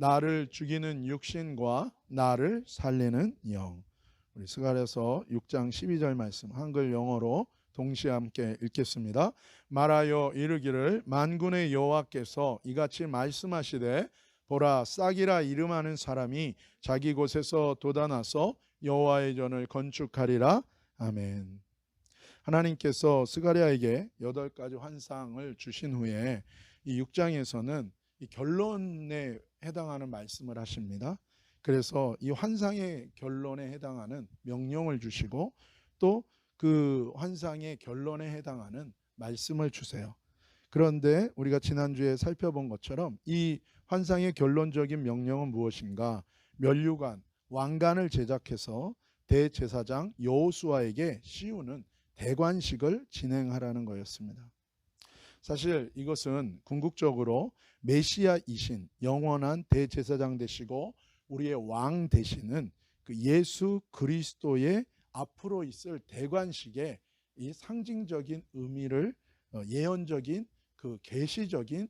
나를 죽이는 육신과 나를 살리는 영. 우리 스가랴서 6장 12절 말씀 한글 영어로 동시에 함께 읽겠습니다. 말하여 이르기를 만군의 여호와께서 이같이 말씀하시되 보라, 싹이라 이름하는 사람이 자기 곳에서 돋아나서 여호와의 전을 건축하리라. 아멘. 하나님께서 스가랴에게 8가지 환상을 주신 후에 이 6장에서는 이 결론에 해당하는 말씀을 하십니다. 그래서 이 환상의 결론에 해당하는 명령을 주시고 또 그 환상의 결론에 해당하는 말씀을 주세요. 그런데 우리가 지난주에 살펴본 것처럼 이 환상의 결론적인 명령은 무엇인가? 면류관, 왕관을 제작해서 대제사장 여호수아에게 씌우는 대관식을 진행하라는 거였습니다. 사실 이것은 궁극적으로 메시아이신 영원한 대제사장 되시고 우리의 왕 되시는 그 예수 그리스도의 앞으로 있을 대관식의 이 상징적인 의미를 예언적인 그 계시적인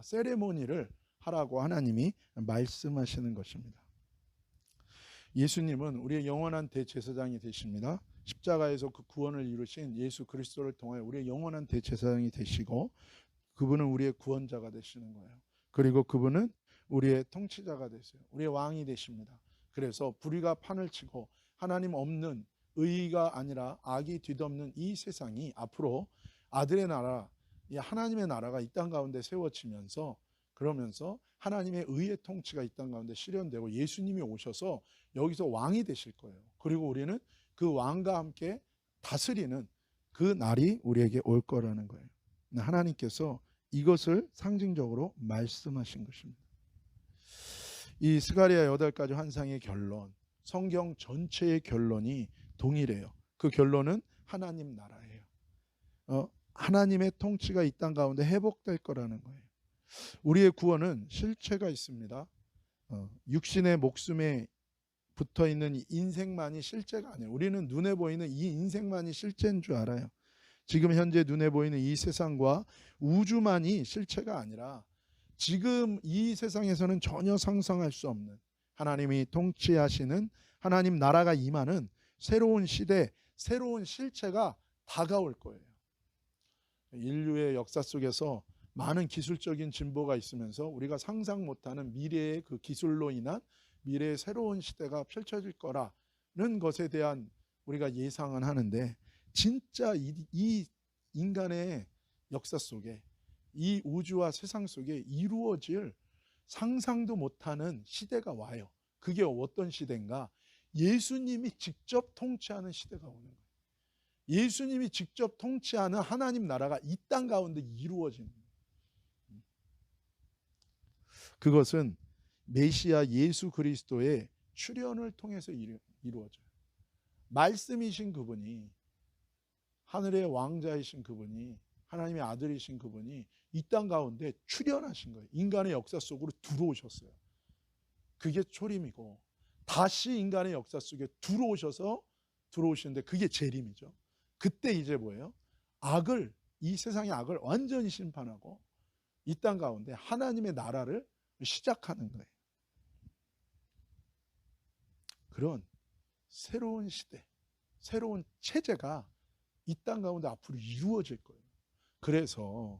세레모니를 하라고 하나님이 말씀하시는 것입니다. 예수님은 우리의 영원한 대제사장이 되십니다. 십자가에서 그 구원을 이루신 예수 그리스도를 통해 우리의 영원한 대제사장이 되시고 그분은 우리의 구원자가 되시는 거예요. 그리고 그분은 우리의 통치자가 되세요. 우리의 왕이 되십니다. 그래서 불의가 판을 치고 하나님 없는 의가 아니라 악이 뒤덮는 이 세상이 앞으로 아들의 나라, 하나님의 나라가 이 땅 가운데 세워지면서 그러면서 하나님의 의의 통치가 이 땅 가운데 실현되고 예수님이 오셔서 여기서 왕이 되실 거예요. 그리고 우리는 그 왕과 함께 다스리는 그 날이 우리에게 올 거라는 거예요. 하나님께서 이것을 상징적으로 말씀하신 것입니다. 이 스가랴 8가지 환상의 결론, 성경 전체의 결론이 동일해요. 그 결론은 하나님 나라예요. 하나님의 통치가 이 땅 가운데 회복될 거라는 거예요. 우리의 구원은 실체가 있습니다. 육신의 목숨에 붙어있는 이 인생만이 실체가 아니에요. 우리는 눈에 보이는 이 인생만이 실체인 줄 알아요. 지금 현재 눈에 보이는 이 세상과 우주만이 실체가 아니라 지금 이 세상에서는 전혀 상상할 수 없는 하나님이 통치하시는 하나님 나라가 임하는 새로운 시대, 새로운 실체가 다가올 거예요. 인류의 역사 속에서 많은 기술적인 진보가 있으면서 우리가 상상 못하는 미래의 그 기술로 인한 미래의 새로운 시대가 펼쳐질 거라는 것에 대한 우리가 예상은 하는데 진짜 이 인간의 역사 속에 이 우주와 세상 속에 이루어질 상상도 못하는 시대가 와요. 그게 어떤 시대인가? 예수님이 직접 통치하는 시대가 오는 거예요. 예수님이 직접 통치하는 하나님 나라가 이 땅 가운데 이루어지는 거예요. 그것은 메시아 예수 그리스도의 출현을 통해서 이루어져요. 말씀이신 그분이, 하늘의 왕자이신 그분이, 하나님의 아들이신 그분이 이 땅 가운데 출현하신 거예요. 인간의 역사 속으로 들어오셨어요. 그게 초림이고 다시 인간의 역사 속에 들어오시는데 그게 재림이죠. 그때 이제 뭐예요? 이 세상의 악을 완전히 심판하고 이 땅 가운데 하나님의 나라를 시작하는 거예요. 그런 새로운 시대, 새로운 체제가 이 땅 가운데 앞으로 이루어질 거예요. 그래서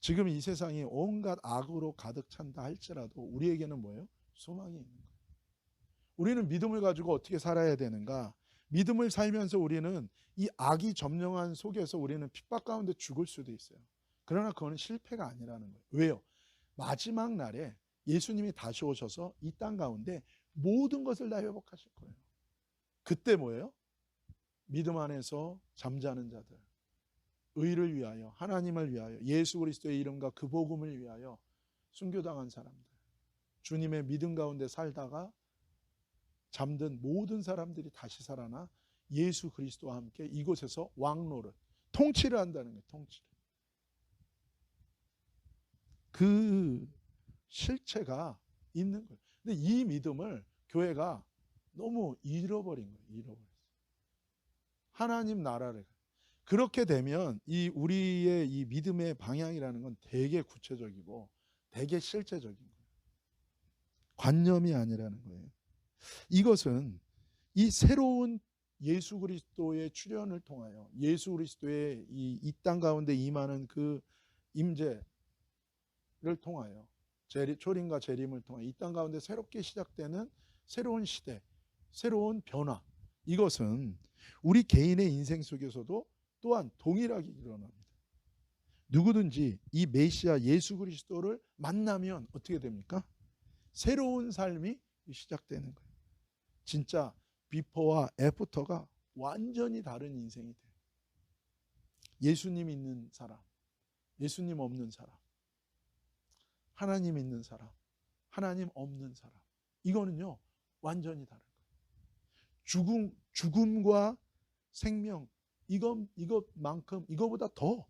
지금 이 세상이 온갖 악으로 가득 찬다 할지라도 우리에게는 뭐예요? 소망이 있는 거예요. 우리는 믿음을 가지고 어떻게 살아야 되는가? 믿음을 살면서 우리는 이 악이 점령한 속에서 우리는 핍박 가운데 죽을 수도 있어요. 그러나 그거는 실패가 아니라는 거예요. 왜요? 마지막 날에 예수님이 다시 오셔서 이 땅 가운데 모든 것을 다 회복하실 거예요. 그때 뭐예요? 믿음 안에서 잠자는 자들, 의를 위하여, 하나님을 위하여, 예수 그리스도의 이름과 그 복음을 위하여 순교당한 사람들, 주님의 믿음 가운데 살다가 잠든 모든 사람들이 다시 살아나 예수 그리스도와 함께 이곳에서 왕노릇, 통치를 한다는 거예요. 통치를. 그 실체가 있는 거예요. 근데 이 믿음을 교회가 너무 잃어버린 거예요. 잃어버렸어요. 하나님 나라를. 그렇게 되면 우리의 이 믿음의 방향이라는 건 되게 구체적이고 되게 실제적인 거예요. 관념이 아니라는 거예요. 이것은 이 새로운 예수 그리스도의 출현을 통하여 예수 그리스도의 이 땅 가운데 임하는 그 임재를 통하여 초림과 재림을 통해 이 땅 가운데 새롭게 시작되는 새로운 시대, 새로운 변화, 이것은 우리 개인의 인생 속에서도 또한 동일하게 일어납니다. 누구든지 이 메시아 예수 그리스도를 만나면 어떻게 됩니까? 새로운 삶이 시작되는 거예요. 진짜 비포와 애프터가 완전히 다른 인생이 돼요. 예수님 있는 사람, 예수님 없는 사람, 하나님 있는 사람, 하나님 없는 사람, 이거는요 완전히 다른 거예요. 죽음과 생명, 이것만큼, 이거보다 더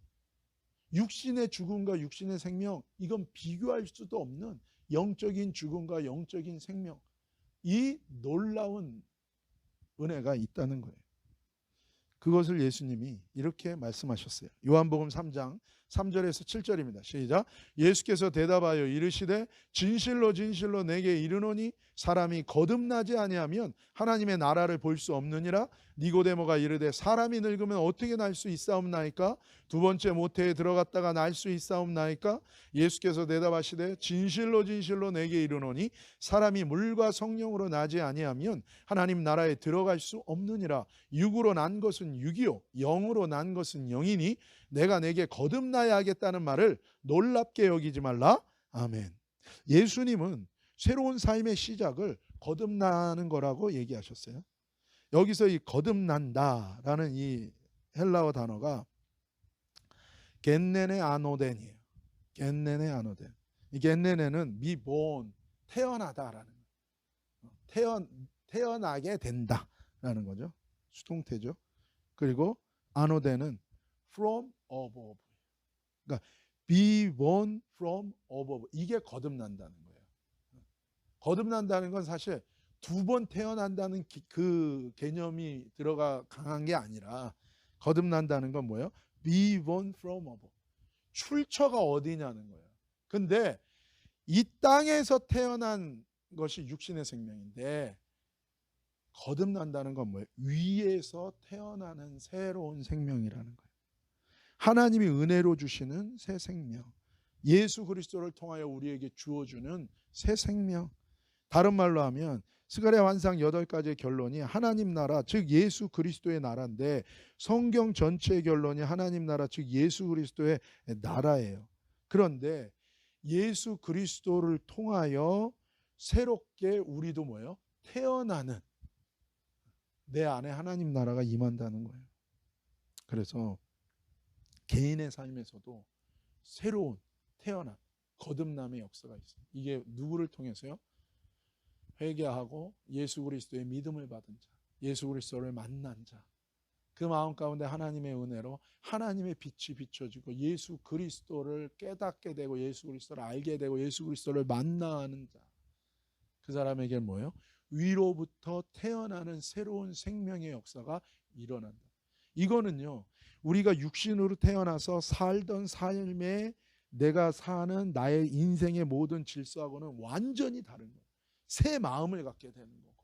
육신의 죽음과 육신의 생명, 이건 비교할 수도 없는 영적인 죽음과 영적인 생명, 이 놀라운 은혜가 있다는 거예요. 그것을 예수님이 이렇게 말씀하셨어요. 요한복음 3장 3절에서 7절입니다. 시작. 예수께서 대답하여 이르시되 진실로 진실로 내게 이르노니 사람이 거듭나지 아니하면 하나님의 나라를 볼 수 없느니라. 니고데모가 이르되 사람이 늙으면 어떻게 날 수 있사옵나이까? 두 번째 모태에 들어갔다가 날 수 있사옵나이까? 예수께서 대답하시되 진실로 진실로 내게 이르노니 사람이 물과 성령으로 나지 아니하면 하나님 나라에 들어갈 수 없느니라. 육으로 난 것은 육이요 영으로 난 것은 영이니 내가 내게 거듭나야 하겠다는 말을 놀랍게 여기지 말라. 아멘. 예수님은 새로운 삶의 시작을 거듭나는 거라고 얘기하셨어요. 여기서 이 거듭난다라는 이 헬라어 단어가 겐네네 아노덴이에요. 겐네네 아노덴. 이 겐네네는 미본, 태어나다라는 거예요. 태어나게 된다라는 거죠. 수동태죠. 그리고 아노덴은 from above. 그러니까 be born from above. 이게 거듭난다는 거예요. 거듭난다는 건 사실 두 번 태어난다는 그 개념이 들어가 강한 게 아니라 거듭난다는 건 뭐예요? be born from above. 출처가 어디냐는 거예요. 근데 이 땅에서 태어난 것이 육신의 생명인데 거듭난다는 건 뭐예요? 위에서 태어나는 새로운 생명이라는 거예요. 하나님이 은혜로 주시는 새 생명, 예수 그리스도를 통하여 우리에게 주어주는 새 생명. 다른 말로 하면 스가랴 환상 8가지의 결론이 하나님 나라, 즉 예수 그리스도의 나라인데 성경 전체의 결론이 하나님 나라, 즉 예수 그리스도의 나라예요. 그런데 예수 그리스도를 통하여 새롭게 우리도 뭐예요? 태어나는, 내 안에 하나님 나라가 임한다는 거예요. 그래서 개인의 삶에서도 새로운 태어난 거듭남의 역사가 있어요. 이게 누구를 통해서요? 회개하고 예수 그리스도의 믿음을 받은 자, 예수 그리스도를 만난 자, 그 마음 가운데 하나님의 은혜로 하나님의 빛이 비춰지고 예수 그리스도를 깨닫게 되고 예수 그리스도를 알게 되고 예수 그리스도를 만나는 자, 그 사람에게 뭐예요? 위로부터 태어나는 새로운 생명의 역사가 일어난다. 이거는요, 우리가 육신으로 태어나서 살던 삶에 내가 사는 나의 인생의 모든 질서하고는 완전히 다른 거예요. 새 마음을 갖게 되는 거고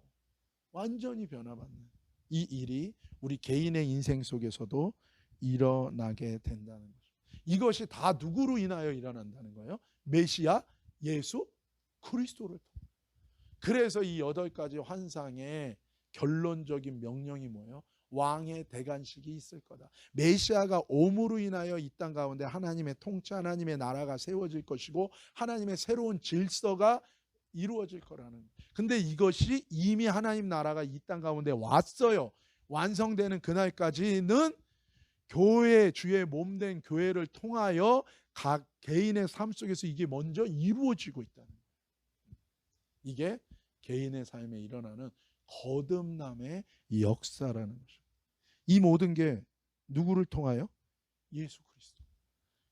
완전히 변화받는 이 일이 우리 개인의 인생 속에서도 일어나게 된다는 거죠. 이것이 다 누구로 인하여 일어난다는 거예요? 메시아 예수 그리스도를 통해. 그래서 이 8가지 환상의 결론적인 명령이 뭐예요? 왕의 대관식이 있을 거다. 메시아가 옴으로 인하여 이 땅 가운데 하나님의 통치, 하나님의 나라가 세워질 것이고 하나님의 새로운 질서가 이루어질 거라는. 근데 이것이 이미 하나님 나라가 이 땅 가운데 왔어요. 완성되는 그날까지는 교회, 주의 몸된 교회를 통하여 각 개인의 삶 속에서 이게 먼저 이루어지고 있다는 거예요. 이게 개인의 삶에 일어나는 거듭남의 역사라는 것입니다. 이 모든 게 누구를 통하여? 예수 그리스도.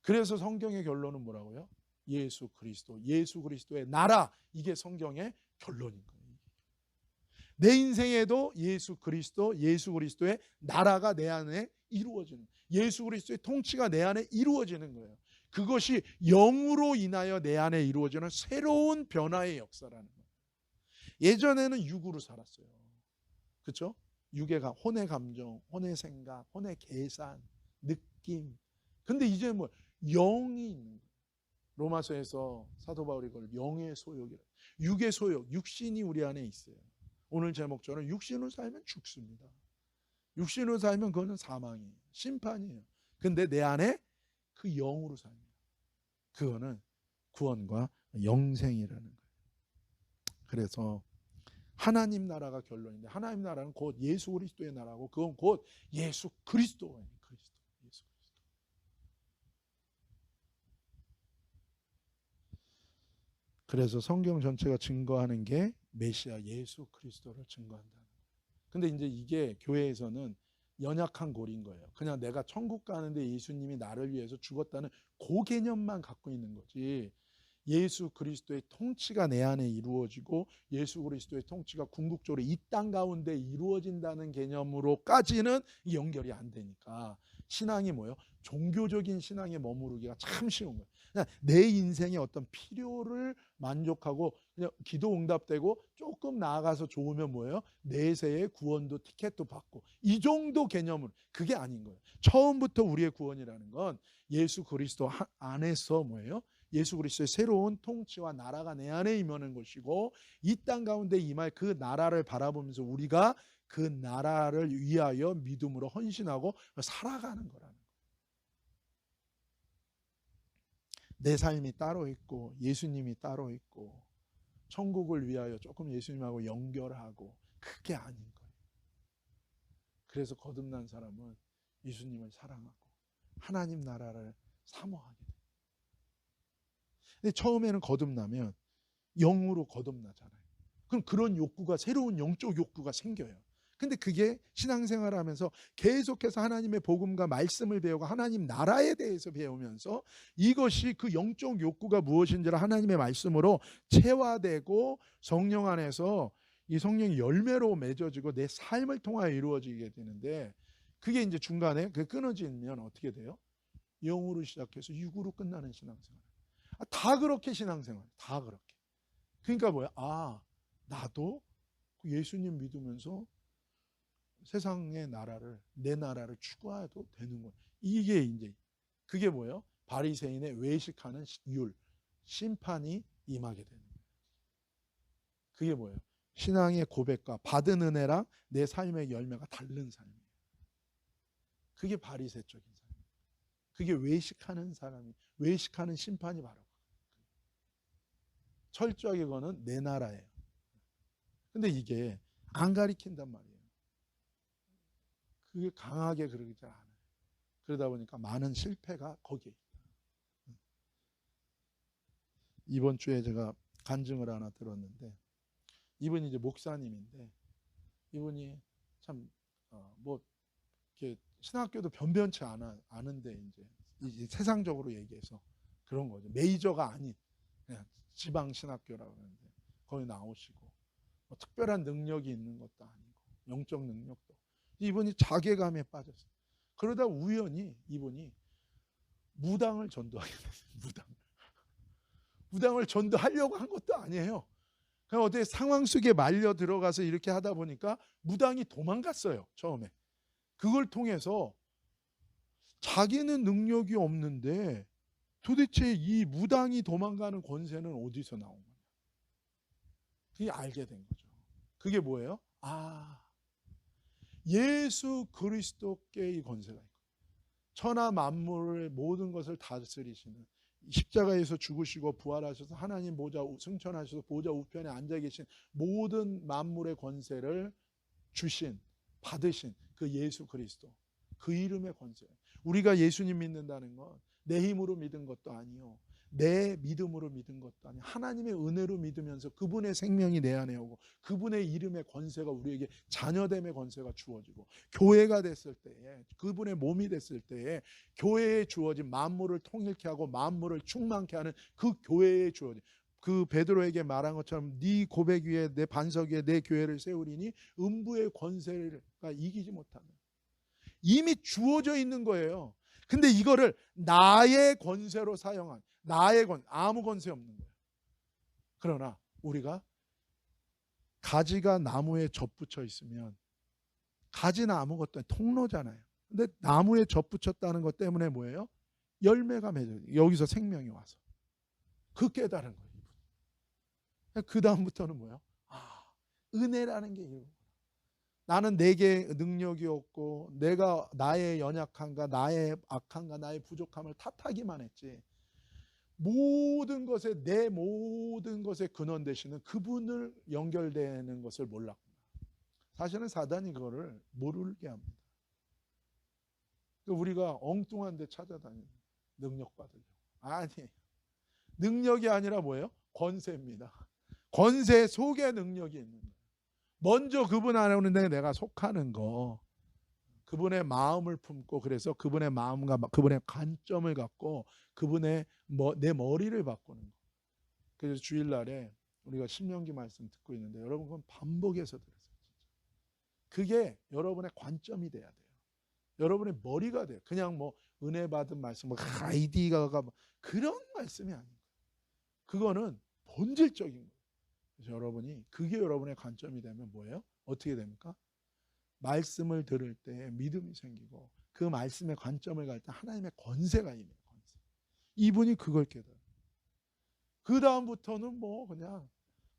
그래서 성경의 결론은 뭐라고요? 예수 그리스도, 예수 그리스도의 나라. 이게 성경의 결론인 거예요. 내 인생에도 예수 그리스도, 예수 그리스도의 나라가 내 안에 이루어지는, 예수 그리스도의 통치가 내 안에 이루어지는 거예요. 그것이 영으로 인하여 내 안에 이루어지는 새로운 변화의 역사라는 거예요. 예전에는 육으로 살았어요. 그렇죠? 혼의 감정, 혼의 생각, 혼의 계산, 느낌. 근데 이제 뭐 영이 있는 거예요. 로마서에서 사도 바울이 그걸 영의 소욕이라. 육의 소욕, 육신이 우리 안에 있어요. 오늘 제목처럼 육신으로 살면 죽습니다. 육신으로 살면 그거는 사망이에요. 심판이에요. 근데 내 안에 그 영으로 삽니다. 그거는 구원과 영생이라는 거예요. 그래서 하나님 나라가 결론인데, 하나님 나라는 곧 예수 그리스도의 나라고, 그건 곧 예수 그리스도예요. 예수 그리스도. 그래서 성경 전체가 증거하는 게 메시아 예수 그리스도를 증거한다는 거예요. 근데 이제 이게 교회에서는 연약한 고리인 거예요. 그냥 내가 천국 가는데 예수님이 나를 위해서 죽었다는 그 개념만 갖고 있는 거지, 예수 그리스도의 통치가 내 안에 이루어지고 예수 그리스도의 통치가 궁극적으로 이 땅 가운데 이루어진다는 개념으로까지는 연결이 안 되니까 신앙이 뭐예요? 종교적인 신앙에 머무르기가 참 쉬운 거예요. 그냥 내 인생의 어떤 필요를 만족하고 그냥 기도 응답되고 조금 나아가서 좋으면 뭐예요? 내세의 구원도 티켓도 받고, 이 정도 개념으로. 그게 아닌 거예요. 처음부터 우리의 구원이라는 건 예수 그리스도 안에서 뭐예요? 예수 그리스도의 새로운 통치와 나라가 내 안에 임하는 것이고, 이 땅 가운데 임할 그 나라를 바라보면서 우리가 그 나라를 위하여 믿음으로 헌신하고 살아가는 거라는 거예요. 내 삶이 따로 있고 예수님이 따로 있고 천국을 위하여 조금 예수님하고 연결하고, 그게 아닌 거예요. 그래서 거듭난 사람은 예수님을 사랑하고 하나님 나라를 사모하게 돼요. 근데 처음에는 거듭나면 영으로 거듭나잖아요. 그럼 그런 욕구가, 새로운 영적 욕구가 생겨요. 근데 그게 신앙생활을 하면서 계속해서 하나님의 복음과 말씀을 배우고 하나님 나라에 대해서 배우면서 이것이 그 영적 욕구가 무엇인지를 하나님의 말씀으로 체화되고 성령 안에서 이 성령의 열매로 맺어지고 내 삶을 통하여 이루어지게 되는데, 그게 이제 중간에 그 끊어지면 어떻게 돼요? 영으로 시작해서 육으로 끝나는 신앙생활. 다 그렇게 신앙생활, 다 그렇게. 그러니까 뭐야? 나도 예수님 믿으면서 세상의 나라를, 내 나라를 추구해도 되는 거예요. 이게 이제 그게 뭐예요? 바리새인의 외식하는 율, 심판이 임하게 되는 거예요. 그게 뭐예요? 신앙의 고백과 받은 은혜랑 내 삶의 열매가 다른 삶이에요. 그게 바리새적인 삶이에요. 그게 외식하는 사람이, 외식하는 심판이 바로 철저하게 그거는 내 나라예요. 근데 이게 안 가리킨단 말이에요. 그게 강하게 그러지 않아요. 그러다 보니까 많은 실패가 거기에 있다. 이번 주에 제가 간증을 하나 들었는데, 이분이 이제 목사님인데, 이분이 참 뭐 이렇게 신학교도 변변치 않은데 이제 세상적으로 얘기해서 그런 거죠. 메이저가 아닌 그냥 지방 신학교라고 하는데 거기 나오시고, 뭐 특별한 능력이 있는 것도 아니고 영적 능력도. 이분이 자괴감에 빠졌어요. 그러다 우연히 이분이 무당을 전도하게 됐어요. 무당을 전도하려고 한 것도 아니에요. 그냥 어떻게 상황 속에 말려 들어가서 이렇게 하다 보니까 무당이 도망갔어요. 처음에. 그걸 통해서 자기는 능력이 없는데 도대체 이 무당이 도망가는 권세는 어디서 나온 거냐. 그게 알게 된 거죠. 그게 뭐예요? 예수 그리스도께 이 권세가 있고, 천하 만물의 모든 것을 다스리시는, 십자가에서 죽으시고 부활하셔서 하나님 보좌 승천하셔서 보좌 우편에 앉아 계신 모든 만물의 권세를 주신, 받으신 그 예수 그리스도, 그 이름의 권세. 우리가 예수님 믿는다는 건 내 힘으로 믿은 것도 아니요, 내 믿음으로 믿은 것도 아니요, 하나님의 은혜로 믿으면서 그분의 생명이 내 안에 오고 그분의 이름의 권세가 우리에게 자녀됨의 권세가 주어지고, 교회가 됐을 때에, 그분의 몸이 됐을 때에 교회에 주어진 만물을 통일케 하고 만물을 충만케 하는 그 교회에 주어진, 그 베드로에게 말한 것처럼 네 고백 위에 내 반석 위에 내 교회를 세우리니 음부의 권세가 이기지 못하는, 이미 주어져 있는 거예요. 근데 이거를 나의 권세로 사용한, 나의 아무 권세 없는 거예요. 그러나 우리가 가지가 나무에 접붙여 있으면 가지는 아무것도 통로잖아요. 근데 나무에 접붙였다는 것 때문에 뭐예요? 열매가 맺어요. 여기서 생명이 와서. 그 깨달은 거예요. 그 다음부터는 뭐예요? 은혜라는 게 이거. 나는 내게 능력이 없고 내가 나의 연약함과 나의 악함과 나의 부족함을 탓하기만 했지, 모든 것에 내 모든 것의 근원 되시는 그분을 연결되는 것을 몰랐구나. 사실은 사단이 그거를 모르게 합니다. 우리가 엉뚱한 데 찾아다니는 능력 받으려고. 아니, 능력이 아니라 뭐예요? 권세입니다. 권세 속에 능력이 있는 거예요. 먼저 그분 안에 오는데 내가 속하는 거, 그분의 마음을 품고, 그래서 그분의 마음과 그분의 관점을 갖고 그분의 내 머리를 바꾸는 거. 그래서 주일날에 우리가 신명기 말씀 듣고 있는데 여러분 그건 반복해서 들으세요. 그게 여러분의 관점이 돼야 돼요. 여러분의 머리가 돼요. 그냥 뭐 은혜 받은 말씀, 뭐 아이디어가 그런 말씀이 아니에요. 그거는 본질적인 거예요. 그래서 여러분이 그게 여러분의 관점이 되면 뭐예요? 어떻게 됩니까? 말씀을 들을 때 믿음이 생기고 그 말씀의 관점을 갈 때 하나님의 권세가 임해요. 권세. 이분이 그걸 깨달아요. 그 다음부터는 뭐 그냥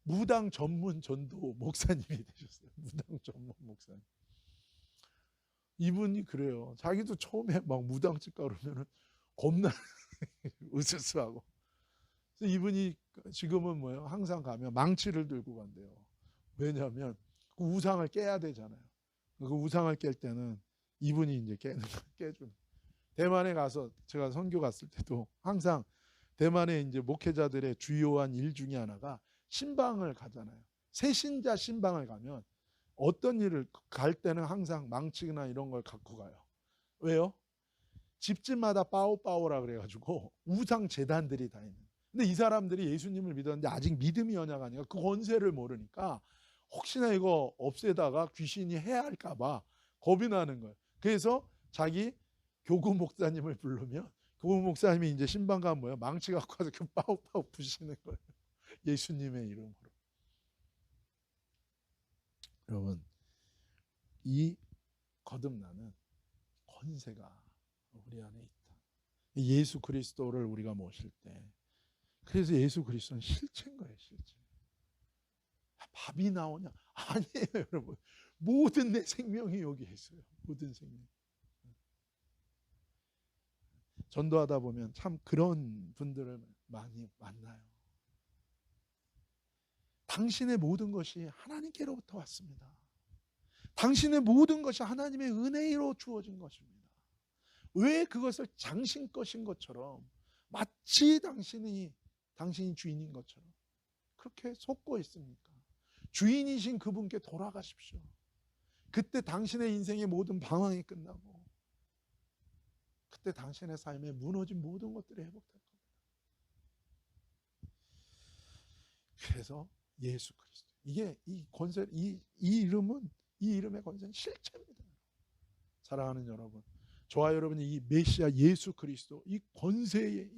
무당 전문 전도 목사님이 되셨어요. 무당 전문 목사님. 이분이 그래요. 자기도 처음에 막 무당집 가려면은 겁나 으스스하고. 그래서 이분이 지금은 뭐예요? 항상 가면 망치를 들고 간대요. 왜냐하면 그 우상을 깨야 되잖아요. 그 우상을 깰 때는 이분이 이제 깨주는. 대만에 가서 제가 선교 갔을 때도 항상 대만의 이제 목회자들의 주요한 일 중에 하나가 신방을 가잖아요. 새신자 신방을 가면 어떤 일을 갈 때는 항상 망치나 이런 걸 갖고 가요. 왜요? 집집마다 빠오빠오라 그래가지고 우상 재단들이 다 있는. 근데 이 사람들이 예수님을 믿었는데 아직 믿음이 연약하니까 그 권세를 모르니까 혹시나 이거 없애다가 귀신이 해할까 봐 겁이 나는 거예요. 그래서 자기 교구 목사님을 부르면 교구 목사님이 이제 신방 가면 뭐예요? 망치 갖고 와서 그 빠오빠오 부시는 거예요. 예수님의 이름으로. 여러분, 이 거듭나는 권세가 우리 안에 있다. 예수 그리스도를 우리가 모실 때, 그래서 예수 그리스도는 실체인 거예요. 실체. 밥이 나오냐? 아니에요, 여러분. 모든 내 생명이 여기 있어요. 모든 생명. 전도하다 보면 참 그런 분들을 많이 만나요. 당신의 모든 것이 하나님께로부터 왔습니다. 당신의 모든 것이 하나님의 은혜로 주어진 것입니다. 왜 그것을 당신 것인 것처럼 마치 당신이 주인인 것처럼 그렇게 속고 있습니까? 주인이신 그분께 돌아가십시오. 그때 당신의 인생의 모든 방황이 끝나고 그때 당신의 삶에 무너진 모든 것들이 회복될 겁니다. 그래서 예수 그리스도, 이게 이 권세, 이 이름의 권세는 실체입니다. 사랑하는 여러분, 저와 여러분이 이 메시아 예수 그리스도, 이 권세의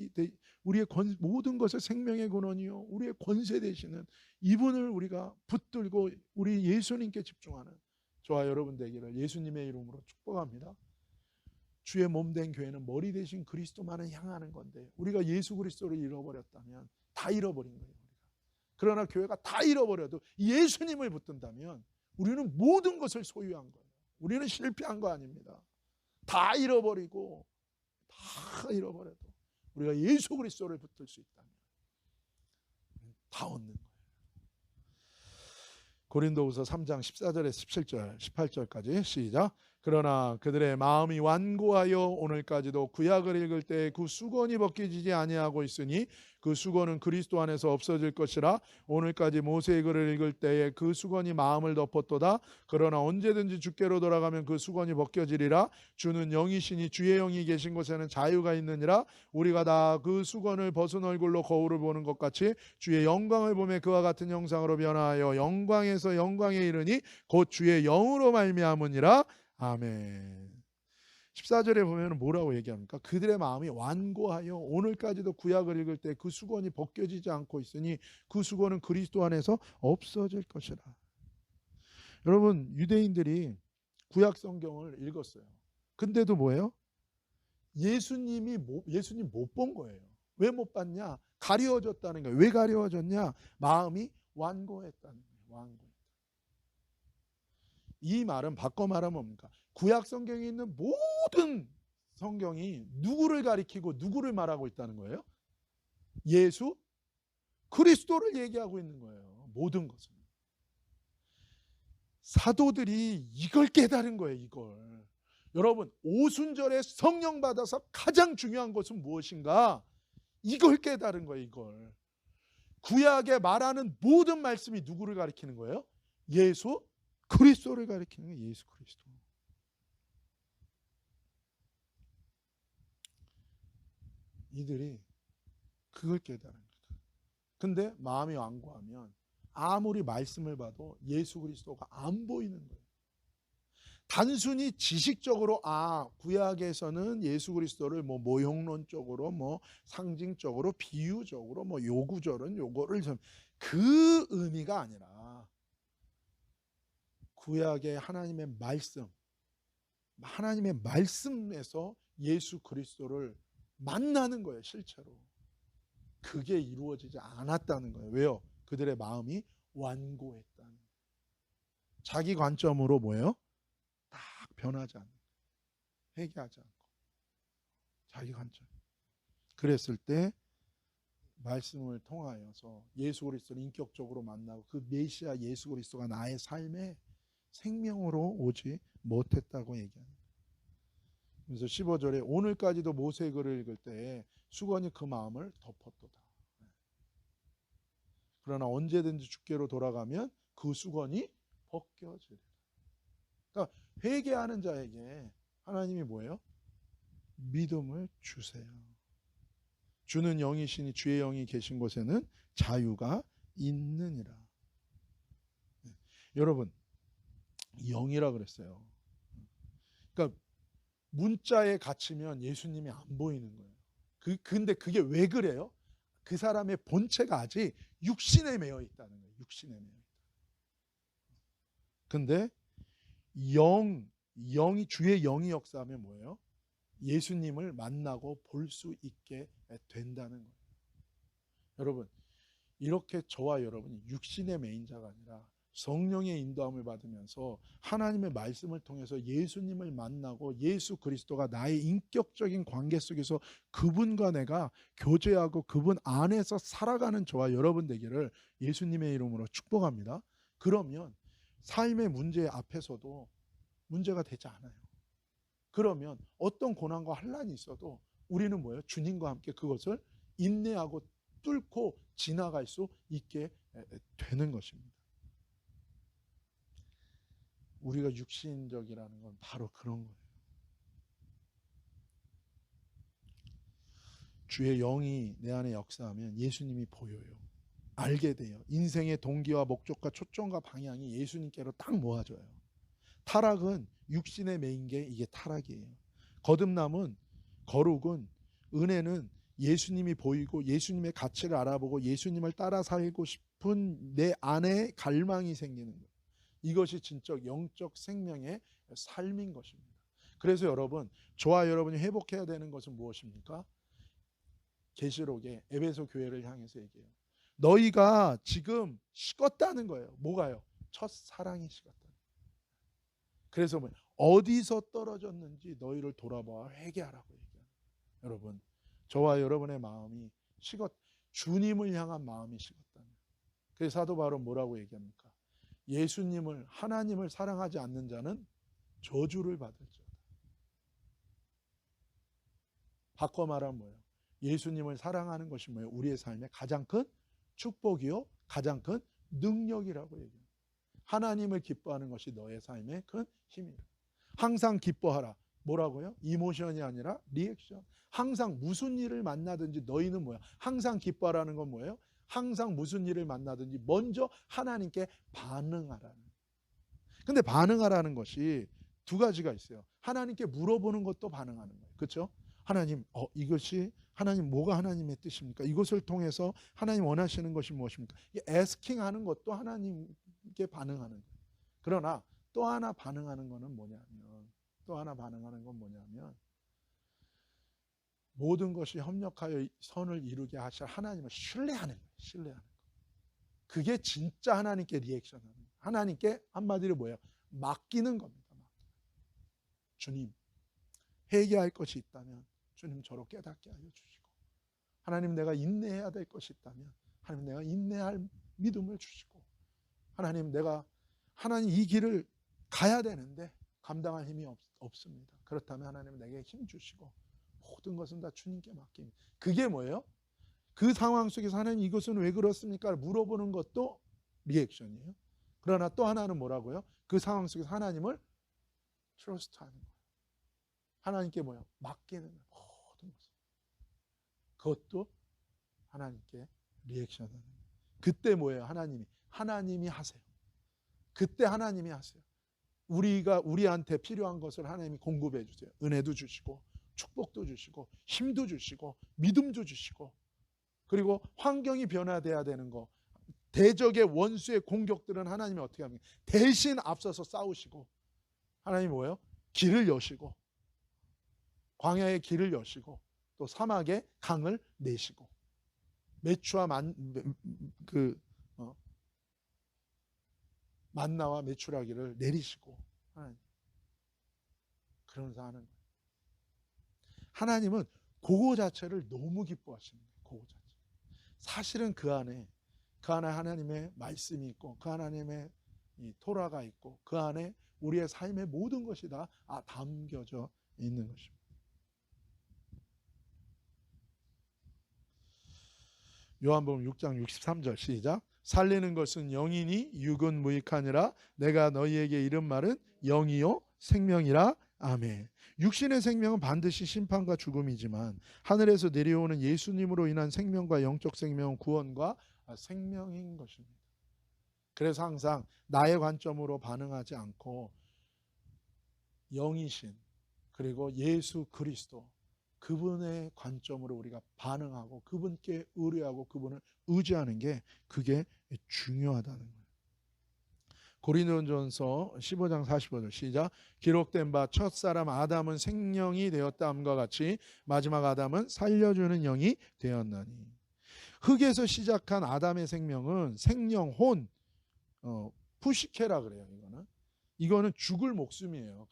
우리의 모든 것의 생명의 근원이요 우리의 권세 되시는 이분을 우리가 붙들고 우리 예수님께 집중하는 저와 여러분 되기를 예수님의 이름으로 축복합니다. 주의 몸된 교회는 머리 대신 그리스도만을 향하는 건데 우리가 예수 그리스도를 잃어버렸다면 다 잃어버린 거예요. 그러나 교회가 다 잃어버려도 예수님을 붙든다면 우리는 모든 것을 소유한 거예요. 우리는 실패한 거 아닙니다. 다 잃어버려도 우리가 예수 그리스도를 붙들 수 있다면 다 얻는 거예요. 고린도후서 3장 14절에서 17절 18절까지 시작. 그러나 그들의 마음이 완고하여 오늘까지도 구약을 읽을 때 그 수건이 벗겨지지 아니하고 있으니 그 수건은 그리스도 안에서 없어질 것이라. 오늘까지 모세의 글을 읽을 때에 그 수건이 마음을 덮었도다. 그러나 언제든지 주께로 돌아가면 그 수건이 벗겨지리라. 주는 영이시니 주의 영이 계신 곳에는 자유가 있느니라. 우리가 다 그 수건을 벗은 얼굴로 거울을 보는 것 같이 주의 영광을 보며 그와 같은 형상으로 변화하여 영광에서 영광에 이르니 곧 주의 영으로 말미암으니라. 아멘. 14절에 보면 뭐라고 얘기합니까? 그들의 마음이 완고하여 오늘까지도 구약을 읽을 때 그 수건이 벗겨지지 않고 있으니 그 수건은 그리스도 안에서 없어질 것이라. 여러분, 유대인들이 구약 성경을 읽었어요. 근데도 뭐예요? 예수님 못 본 거예요. 왜 못 봤냐? 가려워졌다는 거예요. 왜 가려워졌냐? 마음이 완고했다는 거예요. 완고. 이 말은 바꿔 말하면 뭡니까? 구약 성경에 있는 모든 성경이 누구를 가리키고 누구를 말하고 있다는 거예요? 예수 그리스도를 얘기하고 있는 거예요. 모든 것은. 사도들이 이걸 깨달은 거예요. 이걸. 여러분, 오순절에 성령 받아서 가장 중요한 것은 무엇인가? 이걸 깨달은 거예요. 이걸. 구약에 말하는 모든 말씀이 누구를 가리키는 거예요? 예수 그리스도를 가리키는 거예요. 예수 그리스도. 이들이 그걸 깨달은 거예요. 근데 마음이 완고하면 아무리 말씀을 봐도 예수 그리스도가 안 보이는 거예요. 단순히 지식적으로 구약에서는 예수 그리스도를 모형론적으로 상징적으로 비유적으로 요구절은 요거를 그 의미가 아니라 구약의 하나님의 말씀에서 예수 그리스도를 만나는 거예요. 실제로. 그게 이루어지지 않았다는 거예요. 왜요? 그들의 마음이 완고했다는 거예요. 자기 관점으로 뭐예요? 딱 변하지 않는 거예요. 회개하지 않고 자기 관점. 그랬을 때 말씀을 통하여서 예수 그리스도를 인격적으로 만나고 그 메시아 예수 그리스도가 나의 삶에 생명으로 오지 못했다고 얘기합니다. 그래서 15절에 오늘까지도 모세의 글을 읽을 때 수건이 그 마음을 덮었도다. 그러나 언제든지 주께로 돌아가면 그 수건이 벗겨지리라. 그러니까 회개하는 자에게 하나님이 뭐예요? 믿음을 주세요. 주는 영이시니 주의 영이 계신 곳에는 자유가 있느니라. 여러분, 영이라 그랬어요. 그러니까 문자에 갇히면 예수님이 안 보이는 거예요. 근데 그게 왜 그래요? 그 사람의 본체가 아직 육신에 매여 있다는 거예요. 육신에 매여 있다. 근데 영이 주의 영이 역사하면 뭐예요? 예수님을 만나고 볼 수 있게 된다는 거예요. 여러분, 이렇게 저와 여러분이 육신의 매인 자가 아니라 성령의 인도함을 받으면서 하나님의 말씀을 통해서 예수님을 만나고 예수 그리스도가 나의 인격적인 관계 속에서 그분과 내가 교제하고 그분 안에서 살아가는 저와 여러분 되기를 예수님의 이름으로 축복합니다. 그러면 삶의 문제 앞에서도 문제가 되지 않아요. 그러면 어떤 고난과 환난이 있어도 우리는 뭐예요? 주님과 함께 그것을 인내하고 뚫고 지나갈 수 있게 되는 것입니다. 우리가 육신적이라는 건 바로 그런 거예요. 주의 영이 내 안에 역사하면 예수님이 보여요. 알게 돼요. 인생의 동기와 목적과 초점과 방향이 예수님께로 딱 모아져요. 타락은 육신의 매인 게 이게 타락이에요. 거듭남은, 거룩은, 은혜는 예수님이 보이고 예수님의 가치를 알아보고 예수님을 따라 살고 싶은 내 안에 갈망이 생기는 거예요. 이것이 진짜 영적 생명의 삶인 것입니다. 그래서 여러분, 저와 여러분이 회복해야 되는 것은 무엇입니까? 계시록에 에베소 교회를 향해서 얘기해요. 너희가 지금 식었다는 거예요. 뭐가요? 첫사랑이 식었다. 그래서 어디서 떨어졌는지 너희를 돌아보아 회개하라고 얘기해요. 여러분, 저와 여러분의 마음이 주님을 향한 마음이 식었다는 거예요. 그래서 사도 바울은 뭐라고 얘기합니까? 예수님을, 하나님을 사랑하지 않는 자는 저주를 받을지어다. 바꿔 말하면 뭐예요? 예수님을 사랑하는 것이 뭐예요? 우리의 삶의 가장 큰 축복이요, 가장 큰 능력이라고 얘기해요. 하나님을 기뻐하는 것이 너의 삶의 큰 힘이라. 항상 기뻐하라. 뭐라고요? 이모션이 아니라 리액션. 항상 무슨 일을 만나든지 너희는 뭐야? 항상 기뻐하라는 건 뭐예요? 항상 무슨 일을 만나든지 먼저 하나님께 반응하라는. 근데 반응하라는 것이 두 가지가 있어요. 하나님께 물어보는 것도 반응하는 거예요. 그렇죠? 하나님, 이것이 하나님, 뭐가 하나님의 뜻입니까? 이것을 통해서 하나님 원하시는 것이 무엇입니까? asking 하는 것도 하나님께 반응하는 거예요. 그러나 또 하나 반응하는 거는 뭐냐면, 또 하나 반응하는 건 뭐냐면, 모든 것이 협력하여 선을 이루게 하실 하나님을 신뢰하는 거예요. 신뢰하는 거. 그게 진짜 하나님께 리액션하는 거예요. 하나님께 한마디로 뭐예요? 맡기는 겁니다. 주님, 회개할 것이 있다면 주님 저로 깨닫게 하여 주시고, 하나님 내가 인내해야 될 것이 있다면 하나님 내가 인내할 믿음을 주시고, 하나님 내가 하나님 이 길을 가야 되는데 감당할 힘이 없습니다. 그렇다면 하나님 내게 힘 주시고 모든 것은 다 주님께 맡깁니다. 그게 뭐예요? 그 상황 속에서 하나님 이것은 왜 그렇습니까? 물어보는 것도 리액션이에요. 그러나 또 하나는 뭐라고요? 그 상황 속에서 하나님을 트러스트하는 거예요. 하나님께 뭐예요? 맡기는 거예요. 모든 것을. 그것도 하나님께 리액션하는 거예요. 그때 뭐예요? 하나님이 하세요. 그때 하나님이 하세요. 우리한테 필요한 것을 하나님이 공급해 주세요. 은혜도 주시고 축복도 주시고 힘도 주시고 믿음도 주시고, 그리고 환경이 변화돼야 되는 거, 대적의 원수의 공격들은 하나님이 어떻게 합니까? 대신 앞서서 싸우시고, 하나님이 뭐예요? 길을 여시고, 광야의 길을 여시고, 또 사막의 강을 내시고, 메추와 만나와 메추라기를 내리시고, 하나님 그러면서 하는 거예요. 하나님은 그거 자체를 너무 기뻐하시는 거예요. 그거 자체. 사실은 그 안에 하나님의 말씀이 있고, 그 하나님의 이 토라가 있고, 그 안에 우리의 삶의 모든 것이 다 담겨져 있는 것입니다. 요한복음 6장 63절 시작. 살리는 것은 영이니 육은 무익하니라. 내가 너희에게 이른 말은 영이요 생명이라. 아멘. 육신의 생명은 반드시 심판과 죽음이지만 하늘에서 내려오는 예수님으로 인한 생명과 영적 생명은 구원과 생명인 것입니다. 그래서 항상 나의 관점으로 반응하지 않고 영이신, 그리고 예수 그리스도, 그분의 관점으로 우리가 반응하고 그분께 의뢰하고 그분을 의지하는 게, 그게 중요하다는 거예요. 고린도전서 15장 45절 시작. 기록된 바 첫사람 아담은 생명이 되었다함과 같이 마지막 아담은 살려주는 영이 되었나니. 흑에서 시작한 아담의 생명은 생명, 혼, 푸시케라 그래요. 이거는 죽을 목숨이에요.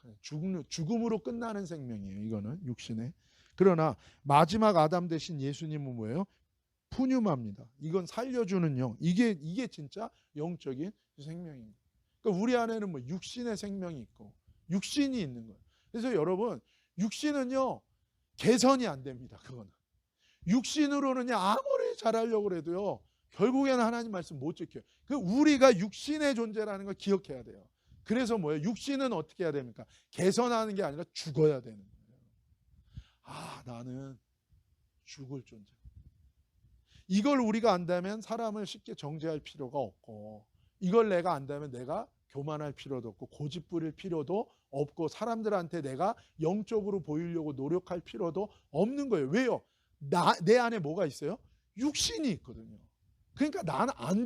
죽음으로 끝나는 생명이에요. 이거는 육신에. 그러나 마지막 아담 대신 예수님은 뭐예요? 푸뉴마입니다. 이건 살려주는 영. 이게 진짜 영적인 생명입니다. 그러니까 우리 안에는 뭐 육신의 생명이 있고 육신이 있는 거예요. 그래서 여러분, 육신은요 개선이 안 됩니다. 그거는 육신으로는요 아무리 잘하려고 해도요 결국에는 하나님 말씀 못 지켜요. 우리가 육신의 존재라는 걸 기억해야 돼요. 그래서 뭐예요? 육신은 어떻게 해야 됩니까? 개선하는 게 아니라 죽어야 되는 거예요. 나는 죽을 존재. 이걸 우리가 안다면 사람을 쉽게 정죄할 필요가 없고, 이걸 내가 안다면 내가 교만할 필요도 없고 고집 부릴 필요도 없고 사람들한테 내가 영적으로 보이려고 노력할 필요도 없는 거예요. 왜요? 내 안에 뭐가 있어요? 육신이 있거든요. 그러니까 나는 안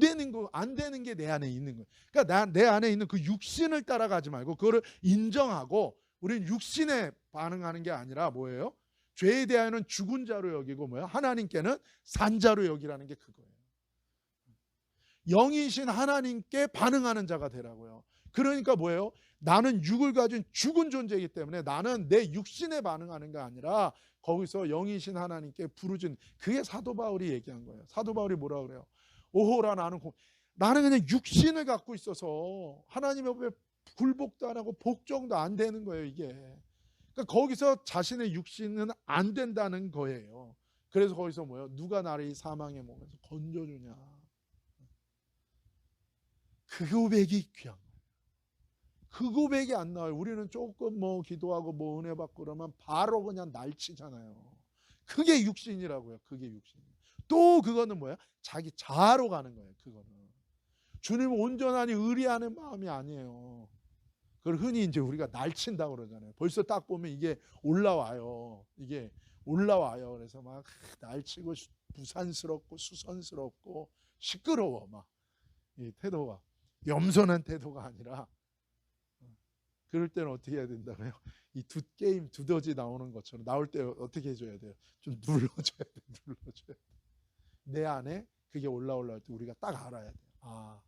되는 게 내 안에 있는 거예요. 그러니까 내 안에 있는 그 육신을 따라가지 말고 그거를 인정하고, 우리는 육신에 반응하는 게 아니라 뭐예요? 죄에 대하여는 죽은 자로 여기고 뭐예요? 하나님께는 산 자로 여기라는 게 그거예요. 영이신 하나님께 반응하는 자가 되라고요. 그러니까 뭐예요? 나는 육을 가진 죽은 존재이기 때문에 나는 내 육신에 반응하는 게 아니라 거기서 영이신 하나님께 부르짖는, 그게 사도 바울이 얘기한 거예요. 사도 바울이 뭐라 그래요? 오호라 나는 그냥 육신을 갖고 있어서 하나님 앞에 굴복도 안 하고 복종도 안 되는 거예요, 이게. 그러니까 거기서 자신의 육신은 안 된다는 거예요. 그래서 거기서 뭐예요? 누가 나를 이 사망의 몸에서 건져주냐. 그 고백이 귀한 거예요. 그 고백이 안 나와요. 우리는 조금 기도하고 은혜 받고 그러면 바로 그냥 날치잖아요. 그게 육신이라고요. 그게 육신. 또 그거는 뭐야? 자기 자아로 가는 거예요. 그거는 주님을 온전하니 의리하는 마음이 아니에요. 그걸 흔히 이제 우리가 날친다고 그러잖아요. 벌써 딱 보면 이게 올라와요. 그래서 막 날치고 부산스럽고 수선스럽고 시끄러워. 막 이 태도가 염선한 태도가 아니라 그럴 때는 어떻게 해야 된다고요? 이 게임 두더지 나오는 것처럼 나올 때 어떻게 해줘야 돼요? 좀 눌러줘야 돼. 눌러줘야 돼. 내 안에 그게 올라올 때 우리가 딱 알아야 돼요. 아,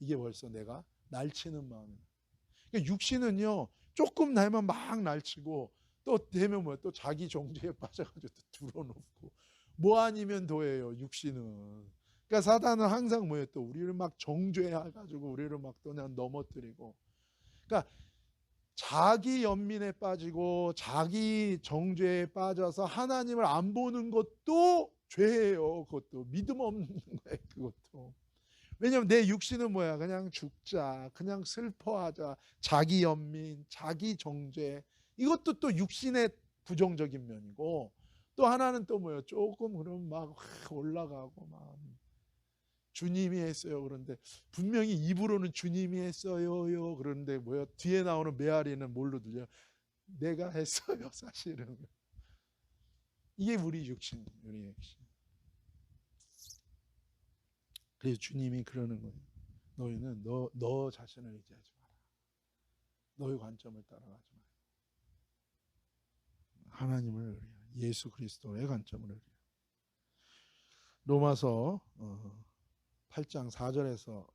이게 벌써 내가 날치는 마음이야. 그러니까 육신은요, 조금 날면 막 날치고 또 되면 뭐야? 또 자기 정죄에 빠져가지고 또 둘러놓고 뭐 아니면 도예요. 육신은. 그러니까 사단은 항상 뭐예요? 또 우리를 막 정죄해가지고 우리를 막 또 그냥 넘어뜨리고. 그러니까 자기 연민에 빠지고 자기 정죄에 빠져서 하나님을 안 보는 것도 죄예요. 그것도 믿음 없는 거예요. 그것도. 왜냐면 내 육신은 뭐야? 그냥 죽자, 그냥 슬퍼하자, 자기 연민, 자기 정죄. 이것도 또 육신의 부정적인 면이고, 또 하나는 또 뭐예요? 조금 그러면 막 올라가고 막 주님이 했어요. 그런데 분명히 입으로는 주님이 했어요. 그런데 뭐야? 뒤에 나오는 메아리는 뭘로 들려? 내가 했어요. 사실은. 이게 우리 육신, 우리 육신. 그래서 주님이 그러는 거예요. 너희는 너 자신을 의지하지 마라. 너의 관점을 따라가지 마라. 하나님을 의뢰하라. 예수 그리스도의 관점을 의뢰하라. 로마서 8장 4절에서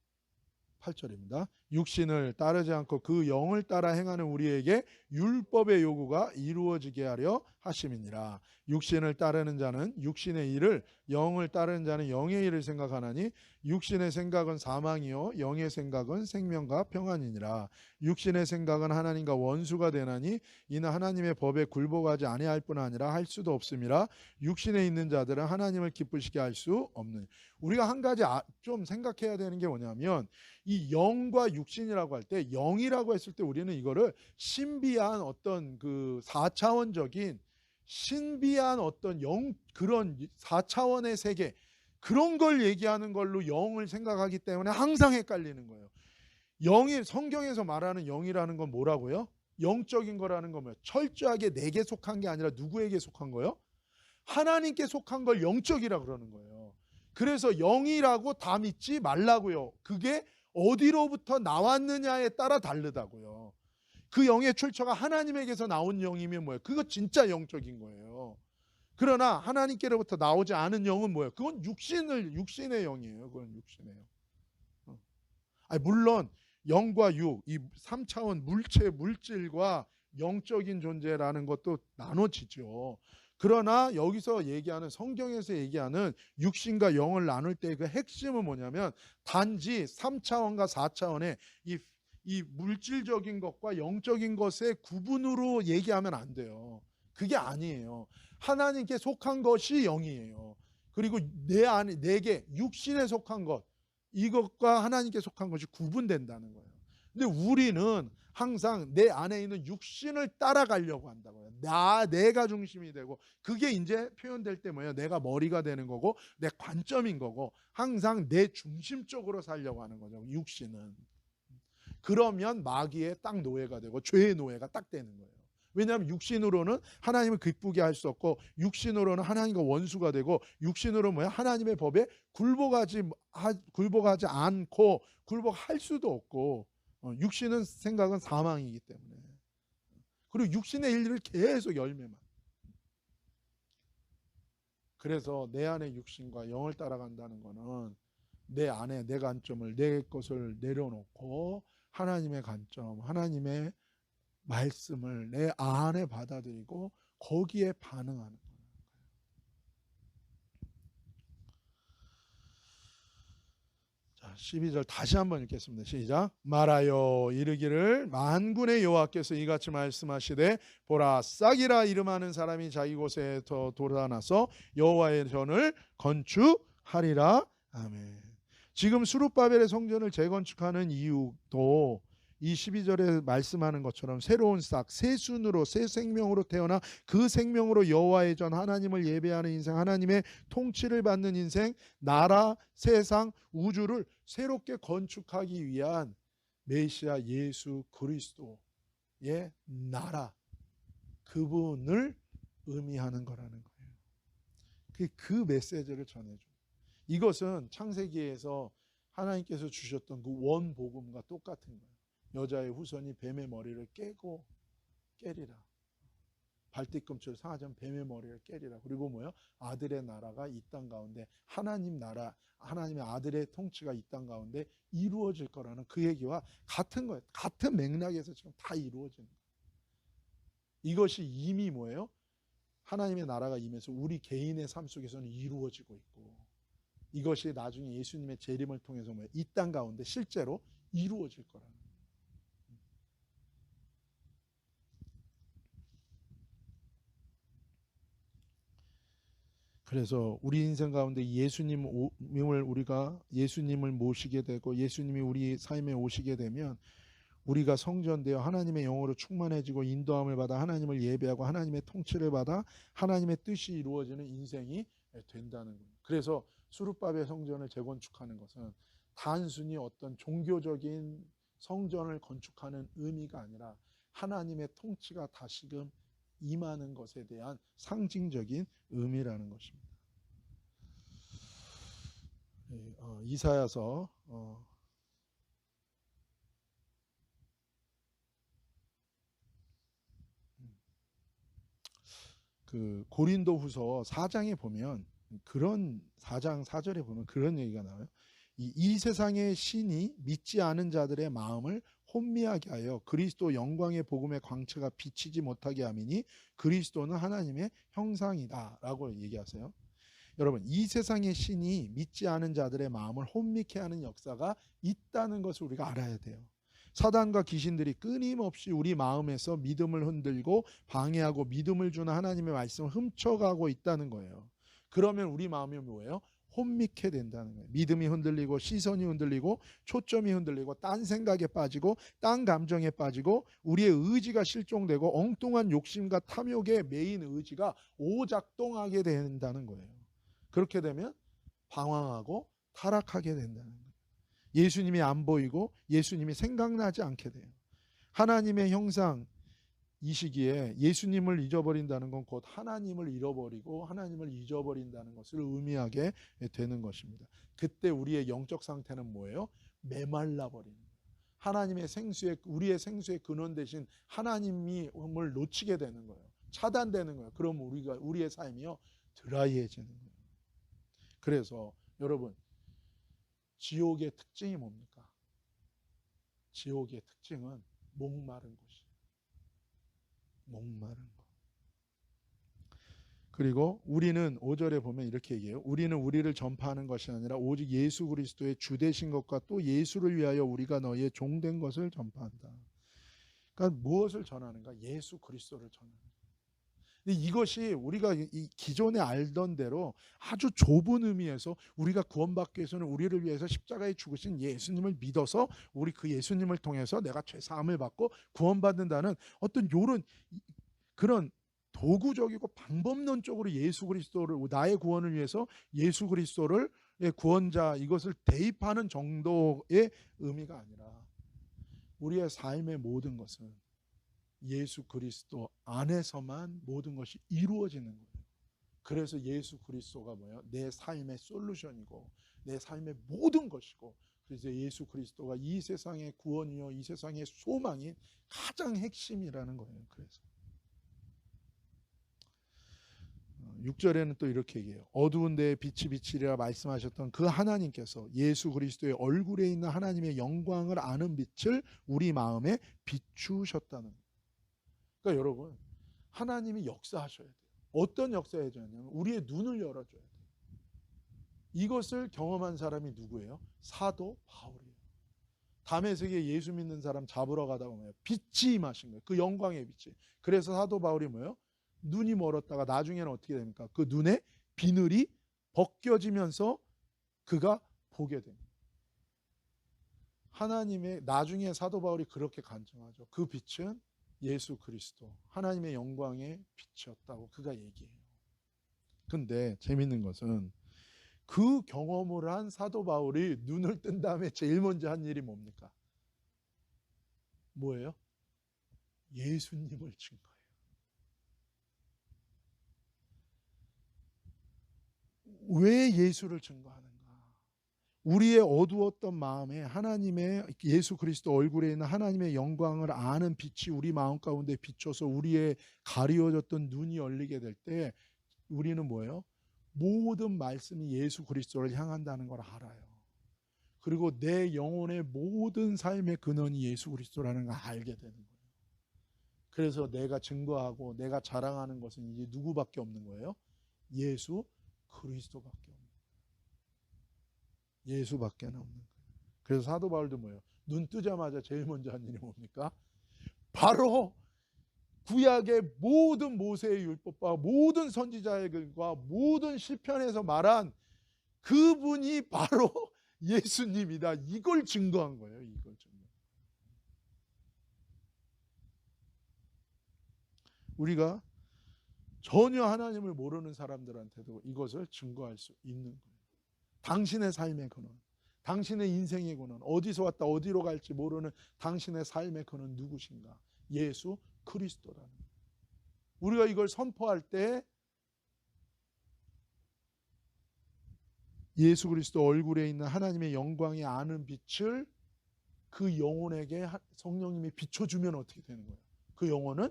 8절입니다. 육신을 따르지 않고 그 영을 따라 행하는 우리에게 율법의 요구가 이루어지게 하려 하심이니라. 육신을 따르는 자는 육신의 일을, 영을 따르는 자는 영의 일을 생각하나니 육신의 생각은 사망이요 영의 생각은 생명과 평안이니라. 육신의 생각은 하나님과 원수가 되나니 이는 하나님의 법에 굴복하지 아니할 뿐 아니라 할 수도 없음이라. 육신에 있는 자들은 하나님을 기쁘시게 할 수 없는. 우리가 한 가지 좀 생각해야 되는 게 뭐냐면, 이 영과 육신이라고 할 때, 영이라고 했을 때 우리는 이거를 신비한 어떤 그 4차원적인 신비한 어떤 그런 4차원의 세계, 그런 걸 얘기하는 걸로 영을 생각하기 때문에 항상 헷갈리는 거예요. 영이, 성경에서 말하는 영이라는 건 뭐라고요? 영적인 거라는 건 뭐예요? 철저하게 내게 속한 게 아니라 누구에게 속한 거예요? 하나님께 속한 걸 영적이라 그러는 거예요. 그래서 영이라고 다 믿지 말라고요. 그게 어디로부터 나왔느냐에 따라 다르다고요. 그 영의 출처가 하나님에게서 나온 영이면 뭐예요? 그거 진짜 영적인 거예요. 그러나 하나님께로부터 나오지 않은 영은 뭐예요? 그건 육신의 영이에요. 그건 육신의 영. 물론 영과 육, 이 3차원 물질과 영적인 존재라는 것도 나눠지죠. 그러나 여기서 얘기하는, 성경에서 얘기하는 육신과 영을 나눌 때 그 핵심은 뭐냐면, 단지 3차원과 4차원의 이 물질적인 것과 영적인 것의 구분으로 얘기하면 안 돼요. 그게 아니에요. 하나님께 속한 것이 영이에요. 그리고 내 안에, 내게 육신에 속한 것, 이것과 하나님께 속한 것이 구분된다는 거예요. 근데 우리는 항상 내 안에 있는 육신을 따라가려고 한다고요. 내가 중심이 되고, 그게 이제 표현될 때 뭐예요? 내가 머리가 되는 거고, 내 관점인 거고, 항상 내 중심적으로 살려고 하는 거죠. 육신은. 그러면 마귀의 딱 노예가 되고 죄의 노예가 딱 되는 거예요. 왜냐하면 육신으로는 하나님을 기쁘게 할 수 없고, 육신으로는 하나님과 원수가 되고, 육신으로 뭐야? 하나님의 법에 굴복하지 않고 굴복할 수도 없고, 육신은 생각은 사망이기 때문에. 그리고 육신의 일을 계속 열매만. 그래서 내 안에 육신과 영을 따라간다는 거는 내 안에 내 관점을, 내 것을 내려놓고 하나님의 관점, 하나님의 말씀을 내 안에 받아들이고 거기에 반응하는 거예요. 자, 12절 다시 한번 읽겠습니다. 시작. 말하여 이르기를 만군의 여호와께서 이같이 말씀하시되 보라, 싹이라 이름하는 사람이 자기 곳에 더 돌아나서 여호와의 전을 건축하리라. 아멘. 지금 스룹바벨의 성전을 재건축하는 이유도 이 12절에 말씀하는 것처럼 새로운 싹, 새 순으로, 새 생명으로 태어나 그 생명으로 여호와의 전, 하나님을 예배하는 인생, 하나님의 통치를 받는 인생, 나라, 세상, 우주를 새롭게 건축하기 위한 메시아 예수 그리스도의 나라, 그분을 의미하는 거라는 거예요. 그 메시지를 전해줘. 이것은 창세기에서 하나님께서 주셨던 그 원복음과 똑같은 거예요. 여자의 후손이 뱀의 머리를 깨고 깨리라. 발뒤꿈치를 상하지 않은 뱀의 머리를 깨리라. 그리고 뭐요? 아들의 나라가 이 땅 가운데 하나님 나라, 하나님의 아들의 통치가 이 땅 가운데 이루어질 거라는 그 얘기와 같은 거예요. 같은 맥락에서 지금 다 이루어지는 거예요. 이것이 이미 뭐예요? 하나님의 나라가 임해서 우리 개인의 삶 속에서는 이루어지고 있고, 이것이 나중에 예수님의 재림을 통해서 뭐예요? 이 땅 가운데 실제로 이루어질 거라는 거예요. 그래서 우리 인생 가운데 우리가 예수님을 모시게 되고 예수님이 우리 삶에 오시게 되면 우리가 성전되어 하나님의 영으로 충만해지고 인도함을 받아 하나님을 예배하고 하나님의 통치를 받아 하나님의 뜻이 이루어지는 인생이 된다는 거예요. 그래서 수룹바벨 성전을 재건축하는 것은 단순히 어떤 종교적인 성전을 건축하는 의미가 아니라 하나님의 통치가 다시금 임하는 것에 대한 상징적인 의미라는 것입니다. 이사야서 그 고린도후서 4장에 보면 그런 4장 4절에 보면 그런 얘기가 나와요. 이 세상의 신이 믿지 않은 자들의 마음을 혼미하게 하여 그리스도 영광의 복음의 광채가 비치지 못하게 함이니 그리스도는 하나님의 형상이다 라고 얘기하세요. 여러분, 이 세상의 신이 믿지 않은 자들의 마음을 혼미케 하는 역사가 있다는 것을 우리가 알아야 돼요. 사단과 귀신들이 끊임없이 우리 마음에서 믿음을 흔들고 방해하고 믿음을 주는 하나님의 말씀을 훔쳐가고 있다는 거예요. 그러면 우리 마음이 뭐예요? 혼미케 된다는 거예요. 믿음이 흔들리고 시선이 흔들리고 초점이 흔들리고 딴 생각에 빠지고 딴 감정에 빠지고 우리의 의지가 실종되고 엉뚱한 욕심과 탐욕에 매인 의지가 오작동하게 된다는 거예요. 그렇게 되면 방황하고 타락하게 된다는 거예요. 예수님이 안 보이고 예수님이 생각나지 않게 돼요. 하나님의 형상 이 시기에 예수님을 잊어버린다는 건 곧 하나님을 잃어버리고 하나님을 잊어버린다는 것을 의미하게 되는 것입니다. 그때 우리의 영적 상태는 뭐예요? 메말라 버리는 거예요. 하나님의 생수의 우리의 생수의 근원 대신 하나님을 놓치게 되는 거예요. 차단되는 거예요. 그럼 우리의 삶이요 드라이해지는 거예요. 그래서 여러분, 지옥의 특징이 뭡니까? 지옥의 특징은 목마른 것이에요. 목마른 것. 그리고 우리는 5절에 보면 이렇게 얘기해요. 우리는 우리를 전파하는 것이 아니라 오직 예수 그리스도의 주 되신 것과 또 예수를 위하여 우리가 너희의 종된 것을 전파한다. 그러니까 무엇을 전하는가? 예수 그리스도를 전하는 거예요. 이것이 우리가 이 기존에 알던 대로 아주 좁은 의미에서 우리가 구원받기 위해서는 우리를 위해서 십자가에 죽으신 예수님을 믿어서 우리 그 예수님을 통해서 내가 죄사함을 받고 구원받는다는 어떤 요런 그런 도구적이고 방법론적으로 예수 그리스도를 나의 구원을 위해서 예수 그리스도를 구원자 이것을 대입하는 정도의 의미가 아니라 우리의 삶의 모든 것은 예수 그리스도 안에서만 모든 것이 이루어지는 거예요. 그래서 예수 그리스도가 뭐예요? 내 삶의 솔루션이고 내 삶의 모든 것이고, 그래서 예수 그리스도가 이 세상의 구원이요 이 세상의 소망인 가장 핵심이라는 거예요. 그래서 6절에는 또 이렇게 얘기해요. 어두운 데에 빛이 비치리라 말씀하셨던 그 하나님께서 예수 그리스도의 얼굴에 있는 하나님의 영광을 아는 빛을 우리 마음에 비추셨다는 거예요. 그러니까 여러분, 하나님이 역사하셔야 돼요. 어떤 역사해야 되냐면 우리의 눈을 열어줘야 돼요. 이것을 경험한 사람이 누구예요? 사도 바울이에요. 다메섹에 예수 믿는 사람 잡으러 가다가 뭐예요? 빛이 임하신 거예요. 그 영광의 빛이. 그래서 사도 바울이 뭐예요? 눈이 멀었다가 나중에는 어떻게 됩니까? 그 눈에 비늘이 벗겨지면서 그가 보게 됩니다. 하나님의 나중에 사도 바울이 그렇게 간증하죠. 그 빛은 예수 그리스도 하나님의 영광의 빛이었다고 그가 얘기해요. 근데 재밌는 것은 그 경험을 한 사도 바울이 눈을 뜬 다음에 제일 먼저 한 일이 뭡니까? 뭐예요? 예수님을 증거해요. 왜 예수를 증거하는가? 우리의 어두웠던 마음에 하나님의 예수 그리스도 얼굴에 있는 하나님의 영광을 아는 빛이 우리 마음 가운데 비춰서 우리의 가리워졌던 눈이 열리게 될 때 우리는 뭐예요? 모든 말씀이 예수 그리스도를 향한다는 걸 알아요. 그리고 내 영혼의 모든 삶의 근원이 예수 그리스도라는 걸 알게 되는 거예요. 그래서 내가 증거하고 내가 자랑하는 것은 이제 누구밖에 없는 거예요? 예수 그리스도밖에 없는 거예요. 예수밖에 없는 거예요. 그래서 사도 바울도 뭐예요? 눈 뜨자마자 제일 먼저 한 일이 뭡니까? 바로 구약의 모든 모세의 율법과 모든 선지자의 글과 모든 시편에서 말한 그분이 바로 예수님이다. 이걸 증거한 거예요. 이걸 증거. 우리가 전혀 하나님을 모르는 사람들한테도 이것을 증거할 수 있는 거예요. 당신의 삶의 근원, 당신의 인생의 근원, 어디서 왔다 어디로 갈지 모르는 당신의 삶의 근원 누구신가? 예수 그리스도라는 거예요. 우리가 이걸 선포할 때 예수 그리스도 얼굴에 있는 하나님의 영광이 아는 빛을 그 영혼에게 성령님이 비춰주면 어떻게 되는 거예요? 그 영혼은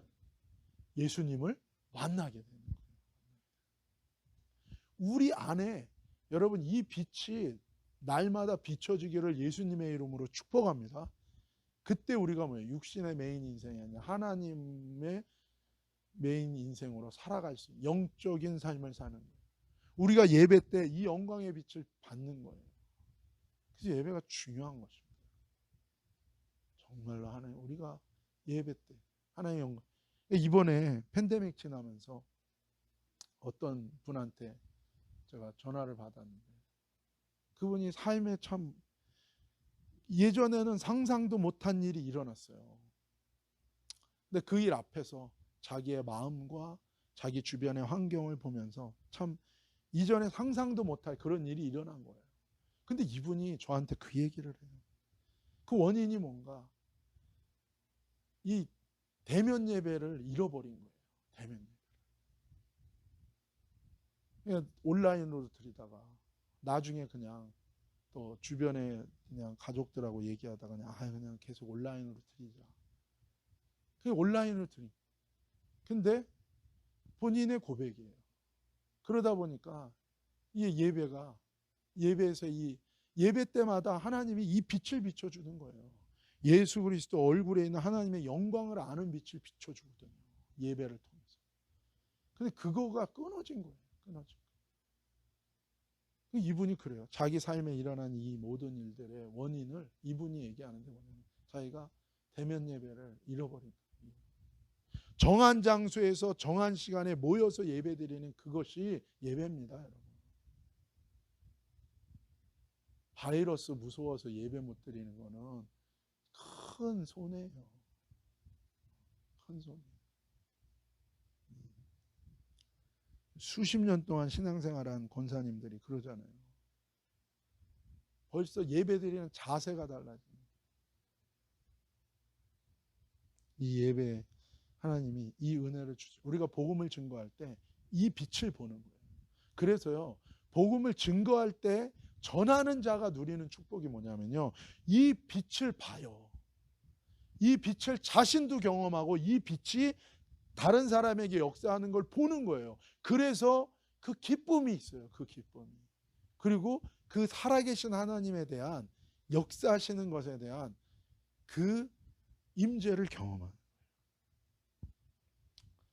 예수님을 만나게 되는 거예요. 우리 안에 여러분 이 빛이 날마다 비춰지기를 예수님의 이름으로 축복합니다. 그때 우리가 뭐예요? 육신의 메인 인생이 아니라 하나님의 메인 인생으로 살아갈 수 있는 영적인 삶을 사는 거예요. 우리가 예배 때 이 영광의 빛을 받는 거예요. 그래서 예배가 중요한 것입니다. 정말로 하나님 우리가 예배 때 하나님의 영광. 이번에 팬데믹 지나면서 어떤 분한테 제가 전화를 받았는데 그분이 삶에 참 예전에는 상상도 못한 일이 일어났어요. 근데 그 일 앞에서 자기의 마음과 자기 주변의 환경을 보면서 참 이전에 상상도 못할 그런 일이 일어난 거예요. 근데 이분이 저한테 그 얘기를 해요. 그 원인이 뭔가 이 대면 예배를 잃어버린 거예요. 대면 예배를. 그냥 온라인으로 드리다가 나중에 그냥 또 주변에 그냥 가족들하고 얘기하다가 그냥 계속 온라인으로 드리자. 그냥 온라인으로 드리. 근데 본인의 고백이에요. 그러다 보니까 이 예배에서 이 예배 때마다 하나님이 이 빛을 비춰주는 거예요. 예수 그리스도 얼굴에 있는 하나님의 영광을 아는 빛을 비춰주거든요. 예배를 통해서. 근데 그거가 끊어진 거예요. 끊어진 거예요. 이분이 그래요. 자기 삶에 일어난 이 모든 일들의 원인을 이분이 얘기하는데 뭐냐면 자기가 대면 예배를 잃어버린 거예요. 정한 장소에서 정한 시간에 모여서 예배드리는 그것이 예배입니다, 여러분. 바이러스 무서워서 예배 못 드리는 거는 큰 손해예요. 큰 손해. 수십 년 동안 신앙생활한 권사님들이 그러잖아요. 벌써 예배드리는 자세가 달라집니다. 이 예배 하나님이 이 은혜를 주죠. 우리가 복음을 증거할 때 이 빛을 보는 거예요. 그래서요, 복음을 증거할 때 전하는 자가 누리는 축복이 뭐냐면요, 이 빛을 봐요. 이 빛을 자신도 경험하고 이 빛이 다른 사람에게 역사하는 걸 보는 거예요. 그래서 그 기쁨이 있어요. 그 기쁨이. 그리고 그 살아계신 하나님에 대한 역사하시는 것에 대한 그 임재를 경험하는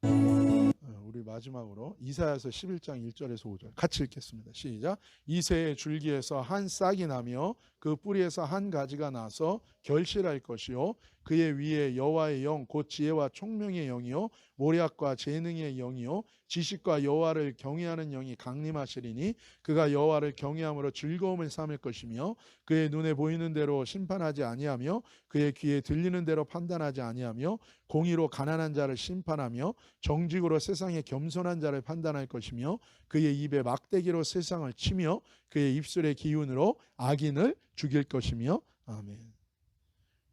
거예요. 우리 마지막으로 이사야서 11장 1절에서 5절 같이 읽겠습니다. 시작. 이새의 줄기에서 한 싹이 나며 그 뿌리에서 한 가지가 나서 결실할 것이요 그의 위에 여호와의 영 곧 지혜와 총명의 영이요 모략과 재능의 영이요 지식과 여호와를 경외하는 영이 강림하시리니 그가 여호와를 경외함으로 즐거움을 삼을 것이며 그의 눈에 보이는 대로 심판하지 아니하며 그의 귀에 들리는 대로 판단하지 아니하며 공의로 가난한 자를 심판하며 정직으로 세상에 겸손한 자를 판단할 것이며 그의 입에 막대기로 세상을 치며 그의 입술의 기운으로 악인을 죽일 것이며 아멘.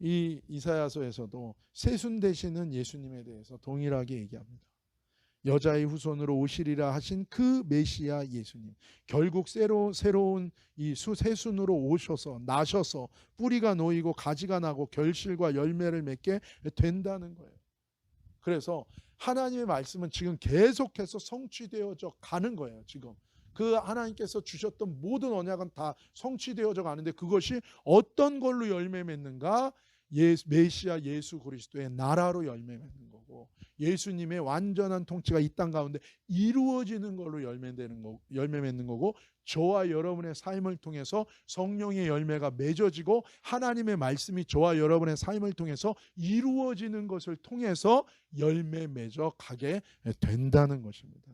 이 이사야서에서도 세순 되시는 예수님에 대해서 동일하게 얘기합니다. 여자의 후손으로 오시리라 하신 그 메시아 예수님, 결국 새로운 이 새순으로 오셔서 나셔서 뿌리가 놓이고 가지가 나고 결실과 열매를 맺게 된다는 거예요. 그래서 하나님의 말씀은 지금 계속해서 성취되어져 가는 거예요. 지금 그 하나님께서 주셨던 모든 언약은 다 성취되어져 가는데, 그것이 어떤 걸로 열매 맺는가? 메시아 예수 그리스도의 나라로 열매 맺는 거고, 예수님의 완전한 통치가 이 땅 가운데 이루어지는 걸로 열매 맺는 거고, 저와 여러분의 삶을 통해서 성령의 열매가 맺어지고 하나님의 말씀이 저와 여러분의 삶을 통해서 이루어지는 것을 통해서 열매 맺어 가게 된다는 것입니다.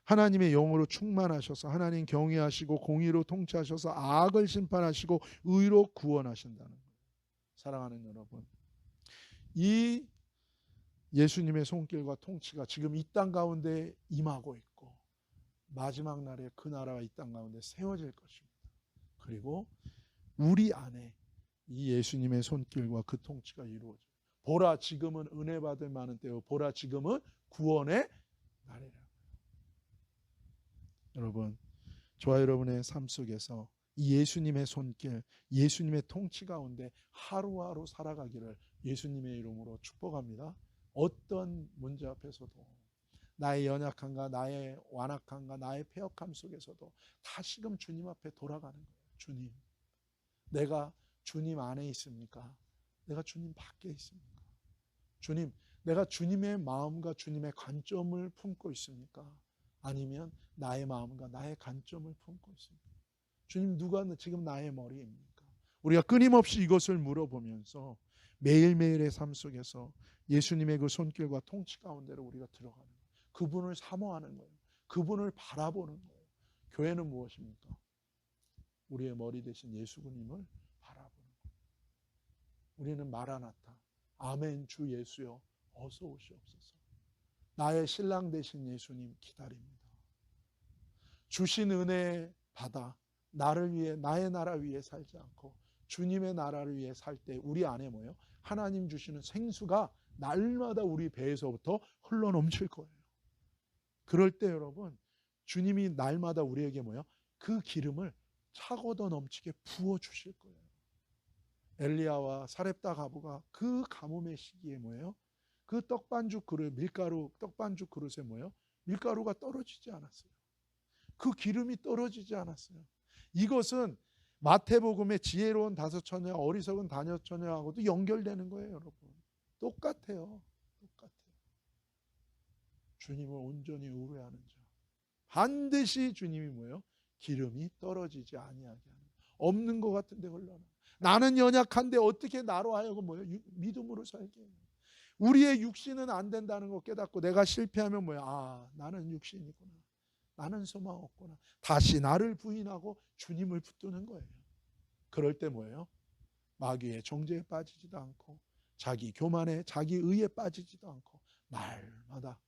하나님의 영으로 충만하셔서 하나님 경외하시고 공의로 통치하셔서 악을 심판하시고 의로 구원하신다는 거예요. 사랑하는 여러분, 이 예수님의 손길과 통치가 지금 이 땅 가운데 임하고 있고, 마지막 날에 그 나라가 이 땅 가운데 세워질 것입니다. 그리고 우리 안에 이 예수님의 손길과 그 통치가 이루어져요. 보라, 지금은 은혜 받을 만한 때요, 보라, 지금은 구원의 날이라. 여러분, 저와 여러분의 삶 속에서 이 예수님의 손길, 예수님의 통치 가운데 하루하루 살아가기를 예수님의 이름으로 축복합니다. 어떤 문제 앞에서도, 나의 연약함과 나의 완악함과 나의 패역함 속에서도 다시금 주님 앞에 돌아가는 거예요. 주님, 내가 주님 안에 있습니까? 내가 주님 밖에 있습니까? 주님, 내가 주님의 마음과 주님의 관점을 품고 있습니까? 아니면 나의 마음과 나의 관점을 품고 있습니까? 주님, 누가 지금 나의 머리입니까? 우리가 끊임없이 이것을 물어보면서 매일매일의 삶 속에서 예수님의 그 손길과 통치 가운데로 우리가 들어가는 거예요. 그분을 사모하는 거예요. 그분을 바라보는 거예요. 교회는 무엇입니까? 우리의 머리 대신 예수님을 바라보는 거예요. 우리는 마라나타, 아멘 주 예수여 어서 오시옵소서. 나의 신랑 되신 예수님 기다립니다. 주신 은혜 받아 나를 위해, 나의 나라 위해 살지 않고 주님의 나라를 위해 살 때 우리 안에 뭐예요? 하나님 주시는 생수가 날마다 우리 배에서부터 흘러넘칠 거예요. 그럴 때 여러분, 주님이 날마다 우리에게 뭐예요? 그 기름을 차고 더 넘치게 부어주실 거예요. 엘리야와 사렙다 가부가 그 가뭄의 시기에 뭐예요? 그 떡반죽 그릇, 밀가루 떡반죽 그릇에 뭐예요? 밀가루가 떨어지지 않았어요. 그 기름이 떨어지지 않았어요. 이것은 마태복음의 지혜로운 다섯 처녀, 어리석은 다섯 처녀하고도 연결되는 거예요, 여러분. 똑같아요. 똑같아요. 주님을 온전히 의뢰하는 자, 반드시 주님이 뭐예요? 기름이 떨어지지 아니하게 하는, 없는 것 같은데 흘러나. 나는 연약한데 어떻게 나로 하여금 뭐예요? 믿음으로 살게 해요. 우리의 육신은 안 된다는 거 깨닫고 내가 실패하면 뭐야? 아, 나는 육신이구나. 나는 소망 없구나. 다시 나를 부인하고 주님을 붙드는 거예요. 그럴 때 뭐예요? 마귀의 정죄에 빠지지도 않고 자기 교만에, 자기 의에 빠지지도 않고 날마다,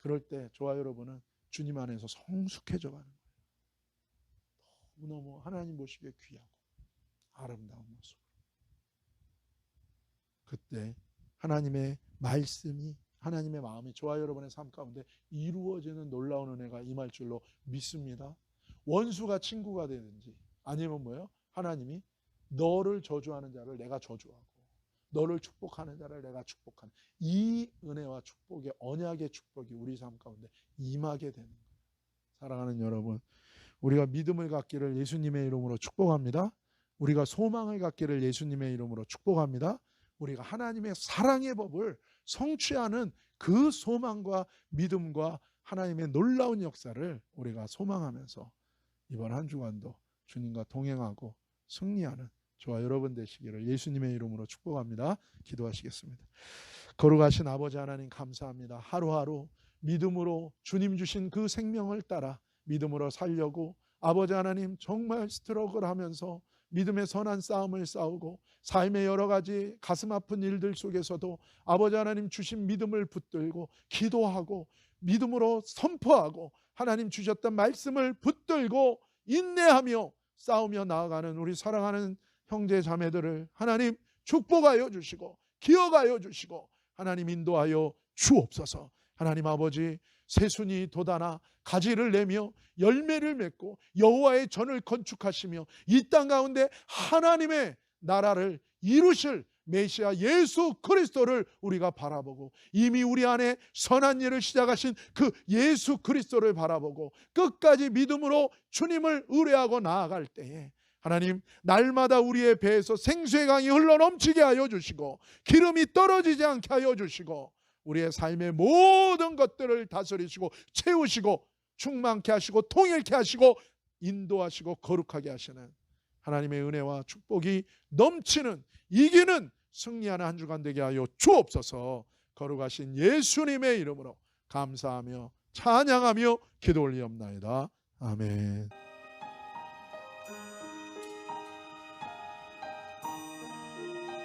그럴 때 저와 여러분은 주님 안에서 성숙해져 가는 거예요. 너무너무 하나님 보시기에 귀하고 아름다운 모습. 그때 하나님의 말씀이, 하나님의 마음이 저와 여러분의 삶 가운데 이루어지는 놀라운 은혜가 임할 줄로 믿습니다. 원수가 친구가 되든지 아니면 뭐예요? 하나님이 너를 저주하는 자를 내가 저주하고 너를 축복하는 자를 내가 축복하는, 이 은혜와 축복의 언약의 축복이 우리 삶 가운데 임하게 되는 거예요. 사랑하는 여러분, 우리가 믿음을 갖기를 예수님의 이름으로 축복합니다. 우리가 소망을 갖기를 예수님의 이름으로 축복합니다. 우리가 하나님의 사랑의 법을 성취하는 그 소망과 믿음과 하나님의 놀라운 역사를 우리가 소망하면서 이번 한 주간도 주님과 동행하고 승리하는 저와 여러분 되시기를 예수님의 이름으로 축복합니다. 기도하시겠습니다. 거룩하신 아버지 하나님, 감사합니다. 하루하루 믿음으로 주님 주신 그 생명을 따라 믿음으로 살려고 아버지 하나님 정말 스트러글 하면서 믿음의 선한 싸움을 싸우고 삶의 여러 가지 가슴 아픈 일들 속에서도 아버지 하나님 주신 믿음을 붙들고 기도하고 믿음으로 선포하고 하나님 주셨던 말씀을 붙들고 인내하며 싸우며 나아가는 우리 사랑하는 형제 자매들을 하나님 축복하여 주시고 기억하여 주시고 하나님 인도하여 주옵소서. 하나님 아버지, 새순이 돋아나 가지를 내며 열매를 맺고 여호와의 전을 건축하시며 이 땅 가운데 하나님의 나라를 이루실 메시아 예수 그리스도를 우리가 바라보고 이미 우리 안에 선한 일을 시작하신 그 예수 그리스도를 바라보고 끝까지 믿음으로 주님을 의뢰하고 나아갈 때에 하나님, 날마다 우리의 배에서 생수의 강이 흘러넘치게 하여 주시고 기름이 떨어지지 않게 하여 주시고 우리의 삶의 모든 것들을 다스리시고 채우시고 충만케 하시고 통일케 하시고 인도하시고 거룩하게 하시는 하나님의 은혜와 축복이 넘치는 이기는 승리하는 한 주간 되게 하여 주옵소서. 거룩하신 예수님의 이름으로 감사하며 찬양하며 기도 올리옵나이다. 아멘.